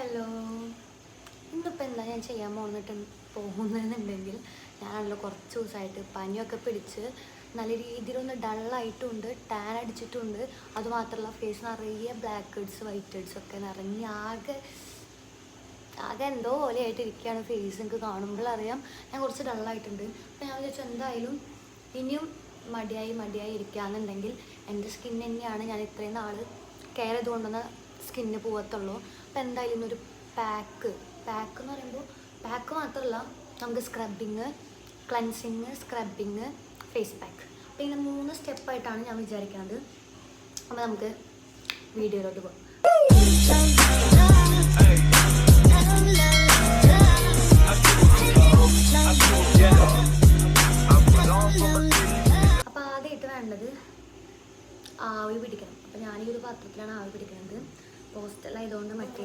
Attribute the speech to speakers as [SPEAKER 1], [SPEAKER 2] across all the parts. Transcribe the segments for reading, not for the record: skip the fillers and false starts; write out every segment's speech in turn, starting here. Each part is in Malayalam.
[SPEAKER 1] ഹലോ, ഇന്നിപ്പോൾ എന്താ ഞാൻ ചെയ്യാൻ പോകുന്നതെന്നുണ്ടെങ്കിൽ ഞാനാണല്ലോ കുറച്ച് ദിവസമായിട്ട് പനിയൊക്കെ പിടിച്ച് നല്ല രീതിയിലൊന്ന് ഡള്ളായിട്ടുണ്ട്, ടാൻ അടിച്ചിട്ടുണ്ട്. അതുമാത്രമല്ല ഫേസ് നിറയെ ബ്ലാക്ക് ഹെഡ്സ് വൈറ്റ് ഹെഡ്സ് ഒക്കെ നിറഞ്ഞ് ആകെ എന്തോ പോലെ ആയിട്ട് ഇരിക്കുകയാണ്. ഫേസ് എനിക്ക് കാണുമ്പോഴറിയാം ഞാൻ കുറച്ച് ഡള്ളായിട്ടുണ്ട്. അപ്പോൾ ഞാൻ വിചാരിച്ചു എന്തായാലും ഇനിയും മടിയായി ഇരിക്കുകയാണെന്നുണ്ടെങ്കിൽ എൻ്റെ സ്കിൻ തന്നെയാണ് ഞാൻ ഇത്രയും നാൾ കെയർ ചെയ്തുകൊണ്ടുവന്ന സ്കിന്ന് പോകത്തുള്ളൂ. അപ്പോൾ എന്തായാലും ഇന്നൊരു പാക്ക് എന്ന് പറയുമ്പോൾ പാക്ക് മാത്രമല്ല, നമുക്ക് scrubbing, cleansing, scrubbing, face pack, അപ്പോൾ ഇങ്ങനെ 3 സ്റ്റെപ്പായിട്ടാണ് ഞാൻ വിചാരിക്കുന്നത്. അപ്പോൾ നമുക്ക് വീഡിയോയിലോട്ട് പോകാം. അപ്പോൾ ആദ്യമായിട്ട് വേണ്ടത് ആവി പിടിക്കണം. അപ്പോൾ ഞാനീ ഒരു പാത്രത്തിലാണ് ആവി പിടിക്കുന്നത്. ഹോസ്റ്റലായതുകൊണ്ട് മറ്റേ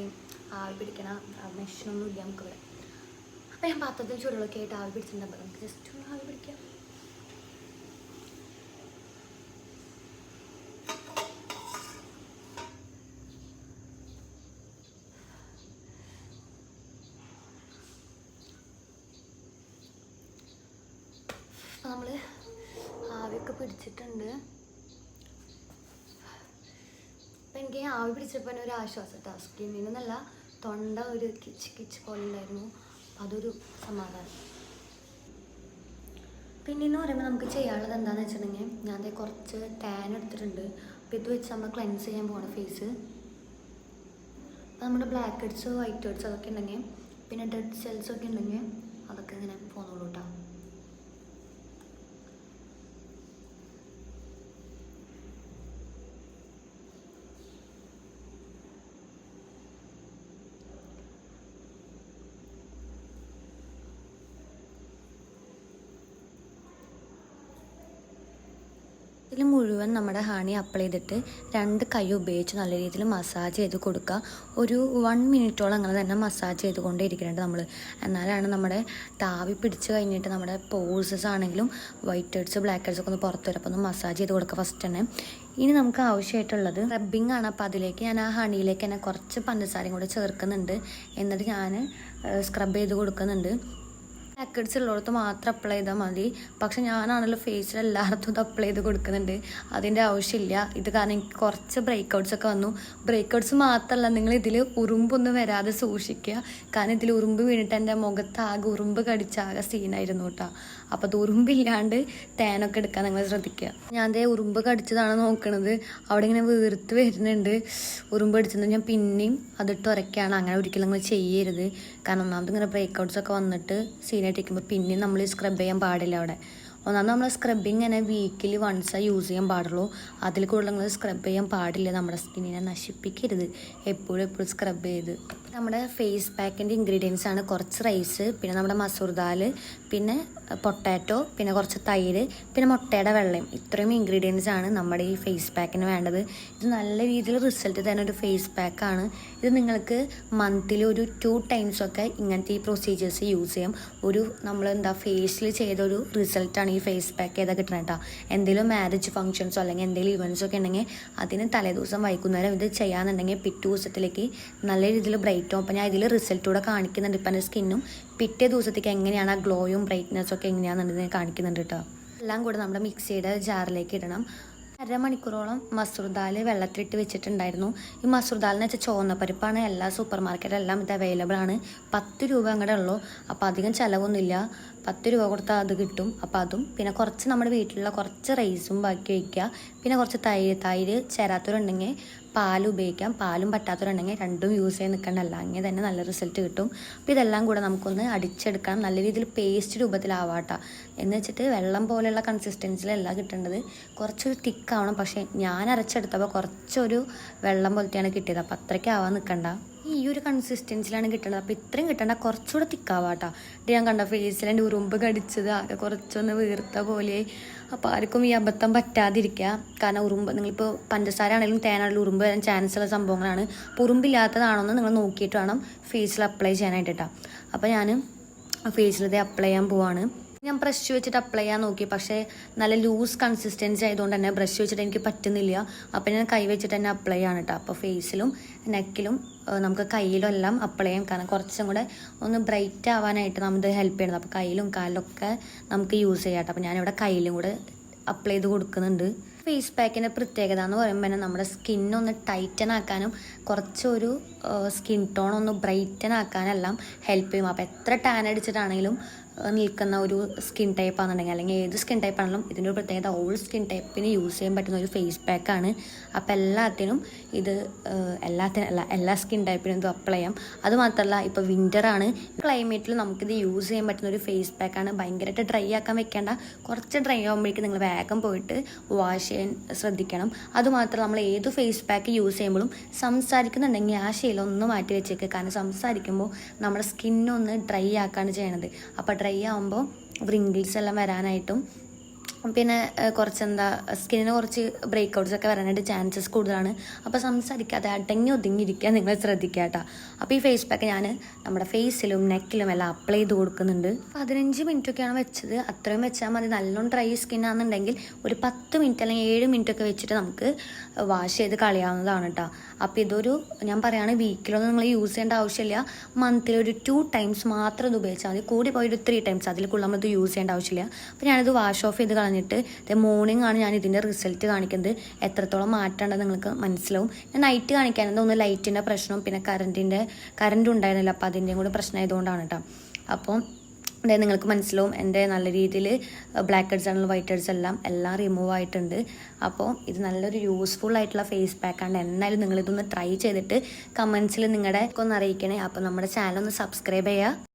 [SPEAKER 1] ആവി പിടിക്കണ മെഷീനൊന്നും ഇല്ല നമുക്കിവിടെ. അപ്പോൾ ഞാൻ പാത്രത്തിൽ ചൂടുകളൊക്കെ ആയിട്ട് ആവി പിടിച്ചിട്ടുണ്ടാകുമ്പോൾ നമുക്ക് ജസ്റ്റ് ഒന്ന് ആവി പിടിക്കാം. അപ്പോൾ നമ്മൾ ആവിയൊക്കെ പിടിച്ചിട്ടുണ്ട്. അപ്പം എനിക്ക് ആവി പിടിച്ചപ്പോൾ തന്നെ ഒരു ആശ്വാസം കേട്ടോ. സ്കിന്നിനല്ല, തൊണ്ട ഒരു കിച്ച് പോലെ ഉണ്ടായിരുന്നു. അതൊരു സമാധാനം. പിന്നെയെന്ന് പറയുമ്പോൾ നമുക്ക് ചെയ്യാനുള്ളത് എന്താണെന്ന് വെച്ചിട്ടുണ്ടെങ്കിൽ ഞാൻ കുറച്ച് ടാൻ എടുത്തിട്ടുണ്ട്. അപ്പോൾ ഇത് വെച്ച് നമ്മൾ ക്ലെൻസ് ചെയ്യാൻ പോകണം ഫേസ്. അപ്പോൾ നമ്മുടെ ബ്ലാക്ക് ഹെഡ്സ് വൈറ്റ് ഹെഡ്സ് അതൊക്കെ ഉണ്ടെങ്കിൽ, പിന്നെ ഡെഡ് സെൽസ് ഒക്കെ ഉണ്ടെങ്കിൽ അതൊക്കെ ഇങ്ങനെ പോകുന്നുള്ളൂ കേട്ടോ. ഇതിൽ മുഴുവൻ നമ്മുടെ ഹണി അപ്ലൈ ചെയ്തിട്ട് 2 കൈ ഉപയോഗിച്ച് നല്ല രീതിയിൽ മസാജ് ചെയ്ത് കൊടുക്കുക. ഒരു 1 മിനിറ്റോളം അങ്ങനെ തന്നെ മസാജ് ചെയ്തുകൊണ്ടേ ഇരിക്കുന്നുണ്ട് നമ്മൾ. എന്നാലാണ് നമ്മുടെ ആവി പിടിച്ച് കഴിഞ്ഞിട്ട് നമ്മുടെ പോഴ്സസ് ആണെങ്കിലും വൈറ്റ് ഹെഡ്സ് ബ്ലാക്ക് ഹെഡ്സ് ഒക്കെ ഒന്ന് പുറത്ത് വരും. അപ്പോൾ ഒന്ന് മസാജ് ചെയ്ത് കൊടുക്കുക ഫസ്റ്റ് തന്നെ. ഇനി നമുക്ക് ആവശ്യമായിട്ടുള്ളത് സ്ക്രബിങ് ആണ്. അപ്പോൾ അതിലേക്ക് ഞാൻ ആ ഹണിയിലേക്ക് തന്നെ കുറച്ച് പഞ്ചസാരയും കൂടെ ചേർക്കുന്നുണ്ട്. എന്നിട്ട് ഞാൻ സ്ക്രബ് ചെയ്ത് കൊടുക്കുന്നുണ്ട്. ബ്ലാക്ക് ഹെഡ്സ് ഉള്ളിടത്ത് മാത്രം അപ്ലൈ ചെയ്താൽ മതി. പക്ഷെ ഞാനാണല്ലോ ഫേസിൽ എല്ലായിടത്തും ഇത് അപ്ലൈ ചെയ്ത് കൊടുക്കുന്നുണ്ട്. അതിൻ്റെ ആവശ്യമില്ല. ഇത് കാരണം എനിക്ക് കുറച്ച് ബ്രേക്ക് ഔട്ട്സ് ഒക്കെ വന്നു. ബ്രേക്ക് ഔട്ട്സ് മാത്രമല്ല, നിങ്ങൾ ഇതിൽ ഉറുമ്പൊന്നും വരാതെ സൂക്ഷിക്കുക. കാരണം ഇതിൽ ഉറുമ്പ് വീണിട്ട് എൻ്റെ മുഖത്ത് ആകെ ഉറുമ്പ് കടിച്ചാകെ സീനായിരുന്നു കേട്ടോ. അപ്പോൾ അത് ഉറുമ്പില്ലാണ്ട് തേനൊക്കെ എടുക്കാൻ നിങ്ങൾ ശ്രദ്ധിക്കുക. ഞാൻ അതേ ഉറുമ്പ് കടിച്ചതാണ് നോക്കണത്. അവിടെ ഇങ്ങനെ വീർത്ത് വരുന്നുണ്ട്. ഉറുമ്പ് കടിച്ചത് ഞാൻ പിന്നെയും അതിട്ട് ഉരയ്ക്കുകയാണ്. അങ്ങനെ ഒരിക്കലും നിങ്ങൾ ചെയ്യരുത്. കാരണം ഒന്നാമത് ഇങ്ങനെ ബ്രേക്ക് ഔട്ട്സ് ഒക്കെ വന്നിട്ട് സീനായിട്ടിരിക്കുമ്പോൾ പിന്നെയും നമ്മൾ സ്ക്രബ് ചെയ്യാൻ പാടില്ല. അവിടെ ഒന്നാമത് നമ്മൾ സ്ക്രബിങ് തന്നെ വീക്കിലി വൺസേ യൂസ് ചെയ്യാൻ പാടുള്ളൂ. അതിൽ കൂടുതൽ നിങ്ങൾ സ്ക്രബ് ചെയ്യാൻ പാടില്ല. നമ്മുടെ സ്കിന്നിനെ നശിപ്പിക്കരുത്. എപ്പോഴും സ്ക്രബ് ചെയ്ത്. നമ്മുടെ ഫേസ് പാക്കിൻ്റെ ഇൻഗ്രീഡിയൻസ് ആണ് കുറച്ച് റൈസ്, പിന്നെ നമ്മുടെ മസൂർ ദാൽ, പിന്നെ പൊട്ടാറ്റോ, പിന്നെ കുറച്ച് തൈര്, പിന്നെ മുട്ടയുടെ വെള്ളയും. ഇത്രയും ഇൻഗ്രീഡിയൻസ് ആണ് നമ്മുടെ ഈ ഫേസ് പാക്കിന് വേണ്ടത്. ഇത് നല്ല രീതിയിൽ റിസൾട്ട് തരുന്ന ഒരു ഫേസ് പാക്കാണ്. ഇത് നിങ്ങൾക്ക് മന്തിൽ ഒരു 2 ടൈംസ് ഒക്കെ ഇങ്ങനത്തെ ഈ പ്രൊസീജിയേഴ്സ് യൂസ് ചെയ്യാം. നമ്മൾ ഫേസിൽ ചെയ്തൊരു റിസൾട്ടാണ് ഈ ഫേസ് പാക്ക് ചെയ്താൽ കിട്ടണം കേട്ടോ. എന്തെങ്കിലും മാരേജ് ഫംഗ്ഷൻസോ അല്ലെങ്കിൽ എന്തെങ്കിലും ഇവൻറ്റ്സോ ഒക്കെ ഉണ്ടെങ്കിൽ അതിന് തലേദിവസം വൈകുന്നേരം ഇത് ചെയ്യാന്നുണ്ടെങ്കിൽ പിറ്റേ ദിവസത്തിലേക്ക് നല്ല രീതിയിൽ ബ്രൈറ്റ് ആവും. അപ്പോൾ ഞാൻ ഇതിൽ റിസൾട്ട് കൂടെ കാണിക്കുന്നുണ്ട്. ഇപ്പം എൻ്റെ സ്കിന്നും പിറ്റേ ദിവസത്തേക്ക് എങ്ങനെയാണ് ആ ഗ്ലോയും ബ്രൈറ്റ്നെസ്സും ഒക്കെ എങ്ങനെയാണെന്നുള്ളത് കാണിക്കുന്നുണ്ട് കേട്ടോ. എല്ലാം കൂടെ നമ്മുടെ മിക്സിയുടെ ജാറിലേക്ക് ഇടണം. 1/2 മണിക്കൂറോളം മസൂർ ദാൽ വെള്ളത്തിലിട്ട് വെച്ചിട്ടുണ്ടായിരുന്നു. ഈ മസൂർ ദാലിന് വെച്ചാൽ ചുവന്ന പരിപ്പാണ്. എല്ലാ സൂപ്പർ മാർക്കറ്റിലെല്ലാം ഇത് അവൈലബിൾ ആണ്. 10 രൂപ അങ്ങടെ ഉള്ളൂ. അപ്പോൾ അധികം ചിലവൊന്നുമില്ല. 10 രൂപ കൊടുത്താൽ അത് കിട്ടും. അപ്പോൾ അതും പിന്നെ കുറച്ച് നമ്മുടെ വീട്ടിലുള്ള കുറച്ച് റൈസും ബാക്കി വയ്ക്കുക. പിന്നെ കുറച്ച് തൈര് ചേരാത്തവരുണ്ടെങ്കിൽ പാൽ ഉപയോഗിക്കാം. പാലും പറ്റാത്തവരുണ്ടെങ്കിൽ രണ്ടും യൂസ് ചെയ്ത് നിൽക്കണ്ടല്ല. അങ്ങനെ തന്നെ നല്ല റിസൾട്ട് കിട്ടും. അപ്പോൾ ഇതെല്ലാം കൂടെ നമുക്കൊന്ന് അടിച്ചെടുക്കണം. നല്ല രീതിയിൽ പേസ്റ്റ് രൂപത്തിലാവാട്ടോ. എന്ന് വെച്ചിട്ട് വെള്ളം പോലെയുള്ള കൺസിസ്റ്റൻസിലല്ല കിട്ടേണ്ടത്. കുറച്ച് തിക്കാവണം. പക്ഷേ ഞാൻ അരച്ചെടുത്തപ്പോൾ കുറച്ചൊരു വെള്ളം പോലത്തെയാണ് കിട്ടിയത്. അപ്പോൾ അത്രയ്ക്ക് ആവാൻ നിൽക്കണ്ട. ഈ ഒരു കൺസിസ്റ്റൻസിലാണ് കിട്ടേണ്ടത്. അപ്പോൾ ഇത്രയും കിട്ടേണ്ട, കുറച്ചുകൂടെ തിക്കാവാട്ടോ. ഇത് ഞാൻ കണ്ട ഫേസിൽ എൻ്റെ ഉറുമ്പ് കടിച്ചത് ആകെ കുറച്ചൊന്ന് വീർത്ത പോലെ. അപ്പോൾ ആർക്കും ഈ അബദ്ധം പറ്റാതിരിക്കുക. കാരണം ഉറുമ്പ്, നിങ്ങളിപ്പോൾ പഞ്ചസാര ആണെങ്കിലും തേനാണെങ്കിലും ഉറുമ്പ് വരാൻ ചാൻസ് ഉള്ള സംഭവങ്ങളാണ്. അപ്പോൾ ഉറുമ്പില്ലാത്തതാണോന്ന് നിങ്ങൾ നോക്കിയിട്ട് വേണം ഫേസിൽ അപ്ലൈ ചെയ്യാനായിട്ട് കേട്ടോ. അപ്പോൾ ഞാൻ ഫേസിലത് അപ്ലൈ ചെയ്യാൻ പോവാണ്. ഞാൻ ബ്രഷ് വെച്ചിട്ട് അപ്ലൈ ചെയ്യാൻ നോക്കി. പക്ഷേ നല്ല ലൂസ് കൺസിസ്റ്റൻസി ആയതുകൊണ്ട് തന്നെ ബ്രഷ് വെച്ചിട്ട് എനിക്ക് പറ്റുന്നില്ല. അപ്പോൾ ഞാൻ കൈ വെച്ചിട്ട് തന്നെ അപ്ലൈ ചെയ്യാണ് കേട്ടോ. അപ്പോൾ ഫേസിലും നെക്കിലും നമുക്ക് കയ്യിലും എല്ലാം അപ്ലൈ ചെയ്യാം. കാരണം കുറച്ചും കൂടെ ഒന്ന് ബ്രൈറ്റ് ആവാനായിട്ട് നമുക്ക് ഹെൽപ്പ് ചെയ്യണം. അപ്പോൾ കയ്യിലും കാലിലൊക്കെ നമുക്ക് യൂസ് ചെയ്യാം. അപ്പോൾ ഞാനിവിടെ കയ്യിലും കൂടെ അപ്ലൈ ചെയ്ത് കൊടുക്കുന്നുണ്ട്. ഫേസ് പാക്കിൻ്റെ പ്രത്യേകത എന്ന് പറയുമ്പോൾ തന്നെ നമ്മുടെ സ്കിന്നൊന്ന് ടൈറ്റൻ ആക്കാനും കുറച്ചൊരു സ്കിൻ ടോൺ ഒന്ന് ബ്രൈറ്റൻ ആക്കാനെല്ലാം ഹെൽപ്പ് ചെയ്യും. അപ്പോൾ എത്ര ടാൻ അടിച്ചിട്ടാണെങ്കിലും നിൽക്കുന്ന ഒരു സ്കിൻ ടൈപ്പ് ആണെന്നുണ്ടെങ്കിൽ അല്ലെങ്കിൽ ഏത് സ്കിൻ ടൈപ്പ് ആണെങ്കിലും ഇതിൻ്റെ ഒരു പ്രത്യേകത ഓൾ സ്കിൻ ടൈപ്പിന് യൂസ് ചെയ്യാൻ പറ്റുന്ന ഒരു ഫേസ് പാക്കാണ്. അപ്പോൾ എല്ലാത്തിനും ഇത് എല്ലാ സ്കിൻ ടൈപ്പിനും ഇത് അപ്ലൈ ചെയ്യാം. അതുമാത്രമല്ല ഇപ്പോൾ വിൻ്ററാണ്, ക്ലൈമറ്റിൽ നമുക്കിത് യൂസ് ചെയ്യാൻ പറ്റുന്ന ഒരു ഫേസ് പാക്കാണ്. ഭയങ്കരമായിട്ട് ഡ്രൈ ആക്കാൻ വെക്കേണ്ട, കുറച്ച് ഡ്രൈ ആകുമ്പോഴേക്കും നിങ്ങൾ വേഗം പോയിട്ട് വാഷ് ചെയ്യാൻ ശ്രദ്ധിക്കണം. അതുമാത്രമല്ല നമ്മൾ ഏത് ഫേസ് പാക്ക് യൂസ് ചെയ്യുമ്പോഴും സംസാരിക്കുന്നുണ്ടെങ്കിൽ ആ ശീലം ഒന്ന് മാറ്റി വെച്ചേക്ക്. കാരണം സംസാരിക്കുമ്പോൾ നമ്മുടെ സ്കിന്നൊന്ന് ഡ്രൈ ആക്കാണ് ചെയ്യണത്. അപ്പോൾ ഡ്രൈ ആകുമ്പോൾ വ്രിങ്കിൾസ് എല്ലാം വരാനായിട്ടും പിന്നെ കുറച്ചെന്താ സ്കിന്നിന് കുറച്ച് ബ്രേക്ക് ഔട്ട്സ് ഒക്കെ വരാനായിട്ട് ചാൻസസ് കൂടുതലാണ്. അപ്പോൾ സംസാരിക്കാതെ അടങ്ങി ഒതുങ്ങിയിരിക്കാൻ നിങ്ങൾ ശ്രദ്ധിക്കുക കേട്ടോ. അപ്പോൾ ഈ ഫേസ് പാക്ക് ഞാൻ നമ്മുടെ ഫേസിലും നെക്കിലും എല്ലാം അപ്ലൈ ചെയ്ത് കൊടുക്കുന്നുണ്ട്. 15 മിനിറ്റൊക്കെയാണ് വെച്ചത്, അത്രയും വെച്ചാൽ മതി. നല്ലോണം ഡ്രൈ സ്കിന്നാണെന്നുണ്ടെങ്കിൽ ഒരു 10 മിനിറ്റ് അല്ലെങ്കിൽ 7 മിനിറ്റൊക്കെ വെച്ചിട്ട് നമുക്ക് വാഷ് ചെയ്ത് കളയാവുന്നതാണ് കേട്ടോ. അപ്പോൾ ഇതൊരു ഞാൻ പറയുകയാണ് വീക്കിലൊന്നും നിങ്ങൾ യൂസ് ചെയ്യേണ്ട ആവശ്യമില്ല. മന്തിൽ ഒരു 2 ടൈംസ് മാത്രം ഇത് ഉപയോഗിച്ചാൽ മതി. കൂടി പോയി ഒരു 3 ടൈംസ് അതിൽ കൂടുതൽ നമ്മളിത് യൂസ് ചെയ്യേണ്ട ആവശ്യമില്ല. അപ്പോൾ ഞാനിത് വാഷ് ഓഫ് ചെയ്ത് കളഞ്ഞിട്ട് മോർണിംഗ് ആണ് ഞാൻ ഇതിൻ്റെ റിസൾട്ട് കാണിക്കുന്നത്. എത്രത്തോളം മാറ്റമുണ്ടെന്ന് നിങ്ങൾക്ക് മനസ്സിലാവും. ഞാൻ നൈറ്റ് കാണിക്കാനത് ഒന്ന് ലൈറ്റിൻ്റെ പ്രശ്നവും പിന്നെ കറണ്ട് ഉണ്ടായിരുന്നില്ല, അപ്പോൾ അതിൻ്റെയും കൂടെ പ്രശ്നമായതുകൊണ്ടാണ് കേട്ടോ. അപ്പോൾ അതായത് നിങ്ങൾക്ക് മനസ്സിലാവും എൻ്റെ നല്ല രീതിയിൽ ബ്ലാക്ക് ഹെഡ്സ് ആണെങ്കിലും വൈറ്റ് ഹെഡ്സ് എല്ലാം റിമൂവ് ആയിട്ടുണ്ട്. അപ്പോൾ ഇത് നല്ലൊരു യൂസ്ഫുൾ ആയിട്ടുള്ള ഫേസ് പാക്കാണ്. എന്നാലും നിങ്ങളിതൊന്ന് ട്രൈ ചെയ്തിട്ട് കമൻസിൽ നിങ്ങളുടെ ഒന്ന് അറിയിക്കണേ. അപ്പോൾ നമ്മുടെ ചാനൽ ഒന്ന് സബ്സ്ക്രൈബ് ചെയ്യുക.